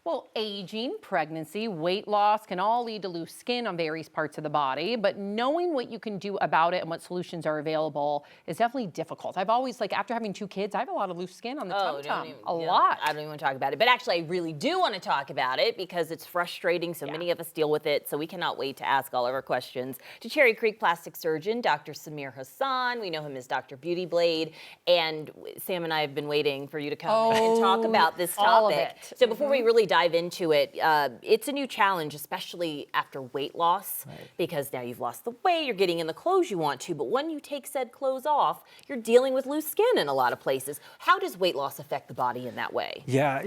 Well, aging, pregnancy, weight loss can all lead to loose skin on various parts of the body, but knowing what you can do about it and what solutions are available is definitely difficult. I've always, after having 2 kids, I have a lot of loose skin on the tum-tum. A lot. I don't even want to talk about it. But actually, I really do want to talk about it because it's frustrating. So many of us deal with it. So we cannot wait to ask all of our questions to Cherry Creek plastic surgeon, Dr. Samir Hassan. We know him as Dr. Beauty Blade. And Sam and I have been waiting for you to come and talk about this topic. All of it. So before we really dive into it, it's a new challenge, especially after weight loss, because now you've lost the weight, you're getting in the clothes you want to, but when you take said clothes off, you're dealing with loose skin in a lot of places. How does weight loss affect the body in that way? Yeah,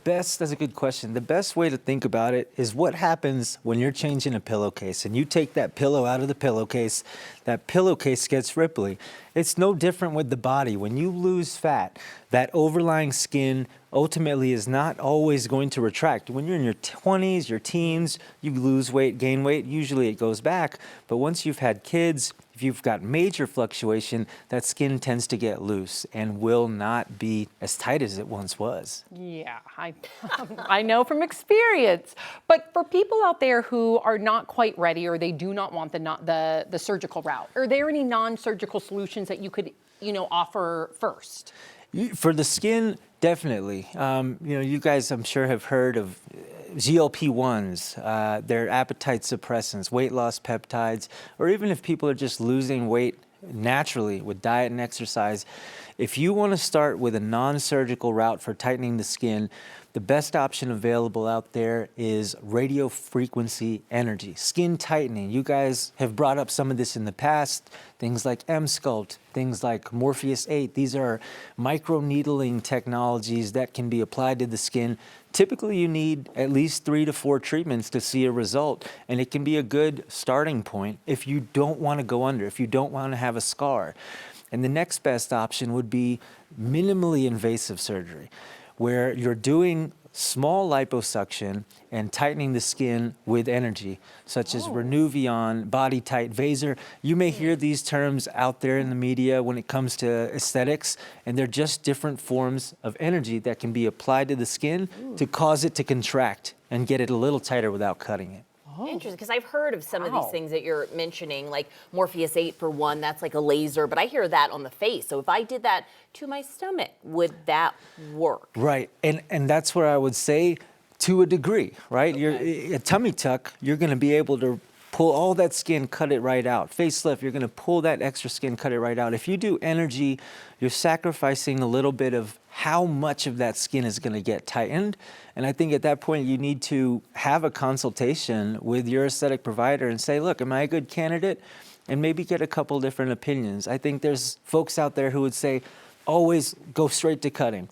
that's a good question. The best way to think about it is what happens when you're changing a pillowcase and you take that pillow out of the pillowcase, that pillowcase gets ripply. It's no different with the body. When you lose fat, that overlying skin ultimately is not always going to retract. When you're in your 20s, your teens, you lose weight, gain weight, usually it goes back. But once you've had kids, if you've got major fluctuation, that skin tends to get loose and will not be as tight as it once was. Yeah, I know from experience. But for people out there who are not quite ready or they do not want the surgical route, are there any non-surgical solutions that you could, offer first? For the skin, definitely. You guys, I'm sure, have heard of GLP-1s, they're appetite suppressants, weight loss peptides, or even if people are just losing weight naturally with diet and exercise. If you want to start with a non-surgical route for tightening the skin, the best option available out there is radio frequency energy, skin tightening. You guys have brought up some of this in the past, things like M-Sculpt, things like Morpheus 8. These are microneedling technologies that can be applied to the skin. Typically, you need at least 3 to 4 treatments to see a result, and it can be a good starting point if you don't want to go under, if you don't want to have a scar. And the next best option would be minimally invasive surgery, where you're doing small liposuction and tightening the skin with energy, such as Renuvion, Body Tight, Vaser. You may hear these terms out there in the media when it comes to aesthetics, and they're just different forms of energy that can be applied to the skin to cause it to contract and get it a little tighter without cutting it. Interesting, because I've heard of some of these things that you're mentioning, like Morpheus 8 for one, that's like a laser, but I hear that on the face. So if I did that to my stomach, would that work? Right, and that's where I would say to a degree, right? A tummy tuck, you're gonna be able to pull all that skin, cut it right out. Facelift, you're gonna pull that extra skin, cut it right out. If you do energy, you're sacrificing a little bit of how much of that skin is gonna get tightened. And I think at that point, you need to have a consultation with your aesthetic provider and say, look, am I a good candidate? And maybe get a couple different opinions. I think there's folks out there who would say, always go straight to cutting.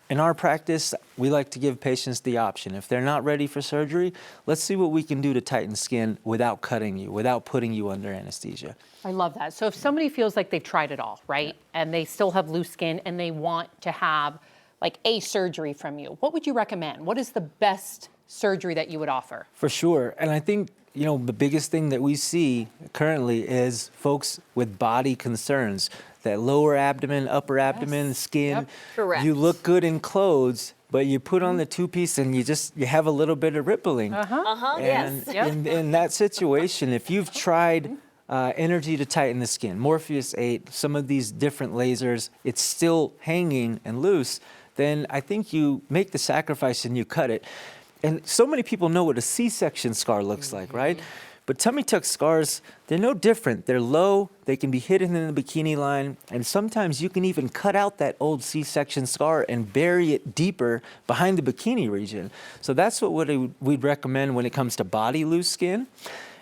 In our practice, we like to give patients the option. If they're not ready for surgery, let's see what we can do to tighten skin without cutting you, without putting you under anesthesia. I love that. So if somebody feels like they've tried it all, right, and they still have loose skin and they want to have a surgery from you, what would you recommend? What is the best surgery that you would offer? For sure. And I think, the biggest thing that we see currently is folks with body concerns, that lower abdomen, upper abdomen, skin. Yep. Correct. You look good in clothes, but you put on the two-piece and you have a little bit of rippling. And Yes. in that situation, if you've tried energy to tighten the skin, Morpheus 8, some of these different lasers, it's still hanging and loose, then I think you make the sacrifice and you cut it. And so many people know what a C-section scar looks like, right? But tummy tuck scars, they're no different. They're low, they can be hidden in the bikini line, and sometimes you can even cut out that old C-section scar and bury it deeper behind the bikini region. So that's what we'd recommend when it comes to body loose skin.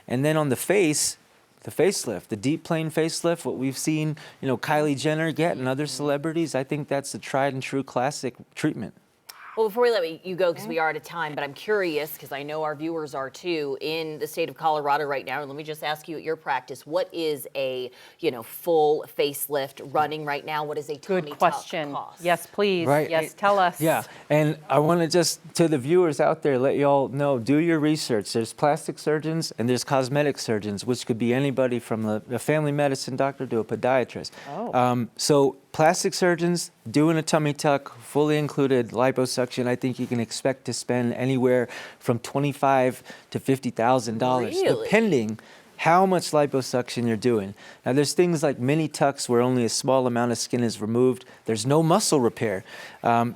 And then on the face, the facelift, the deep plane facelift, what we've seen, Kylie Jenner get and other celebrities, I think that's the tried and true classic treatment. Well, before we let you go, because we are out of time, but I'm curious, because I know our viewers are too, in the state of Colorado right now, and let me just ask you at your practice, what is a, full facelift running right now? What is a tummy Good question. tuck cost? Yes, please. Right. Yes, tell us. Yeah, and I want to just, to the viewers out there, let you all know, do your research. There's plastic surgeons and there's cosmetic surgeons, which could be anybody from a family medicine doctor to a podiatrist. Oh. So plastic surgeons doing a tummy tuck, fully included liposuction, I think you can expect to spend anywhere from $25,000 to $50,000, Really? depending how much liposuction you're doing. Now, there's things like mini tucks where only a small amount of skin is removed. There's no muscle repair.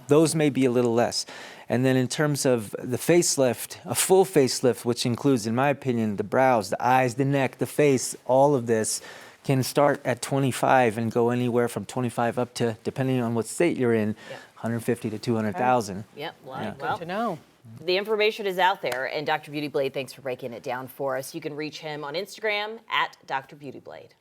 Those may be a little less. And then in terms of the facelift, a full facelift, which includes, in my opinion, the brows, the eyes, the neck, the face, all of this can start at 25 and go anywhere from 25 up to, depending on what state you're in, 150 to 200,000. Yep. Well, Yeah. well, To know. the information is out there, and Dr. Beauty Blade, thanks for breaking it down for us. You can reach him on Instagram at Dr. Beauty Blade.